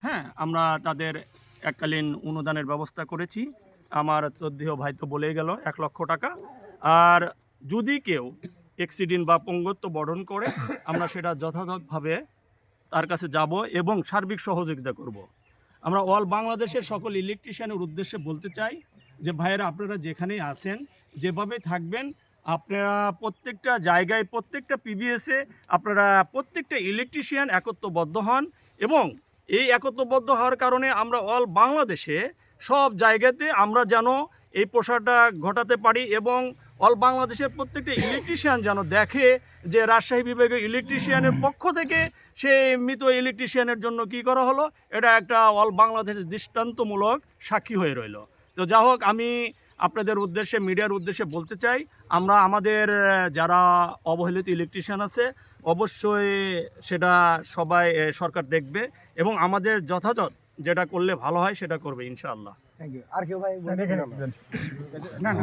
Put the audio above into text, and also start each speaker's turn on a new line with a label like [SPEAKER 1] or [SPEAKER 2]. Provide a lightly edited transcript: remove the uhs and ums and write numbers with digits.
[SPEAKER 1] হ্যাঁ, আমরা তাদের এককালীন অনুদানের ব্যবস্থা করেছি। আমার শ্রদ্ধেয় ভাই তো বলেই গেল ১,০০,০০০ টাকা। আর যদি কেউ অ্যাক্সিডেন্ট বা পঙ্গুত্ব বরণ করে আমরা সেটা যথাযথভাবে তার কাছে যাব এবং সার্বিক সহযোগিতা করব। আমরা অল বাংলাদেশের সকল ইলেকট্রিশিয়ানের উদ্দেশ্যে বলতে চাই যে ভাইয়েরা, আপনারা যেখানেই আছেন, যেভাবে থাকবেন, আপনারা প্রত্যেকটা জায়গায়, প্রত্যেকটা পিবিএসে আপনারা প্রত্যেকটা ইলেকট্রিশিয়ান একত্রবদ্ধ হন এবং এই একত্রবদ্ধ হওয়ার কারণে আমরা অল বাংলাদেশে সব জায়গাতে আমরা যেন এই প্রসারটা ঘটাতে পারি এবং অল বাংলাদেশের প্রত্যেকটা ইলেকট্রিশিয়ান যেন দেখে যে রাজশাহী বিভাগের ইলেকট্রিশিয়ানের পক্ষ থেকে সেই মৃত ইলেকট্রিশিয়ানের জন্য কি করা হলো, এটা একটা অল বাংলাদেশের দৃষ্টান্তমূলক সাক্ষী হয়ে রইল। তো যা হোক, আমি আপনাদের উদ্দেশ্যে, মিডিয়ার উদ্দেশ্যে বলতে চাই, আমরা আমাদের যারা অবহেলিত ইলেকট্রিশিয়ান আছে অবশ্যই সেটা সবাই সরকার দেখবে এবং আমাদের যথাযথ যেটা করলে ভালো হয় সেটা করবে ইনশাআল্লাহ।
[SPEAKER 2] Thank you. আর কেউ ভাই
[SPEAKER 3] না, না,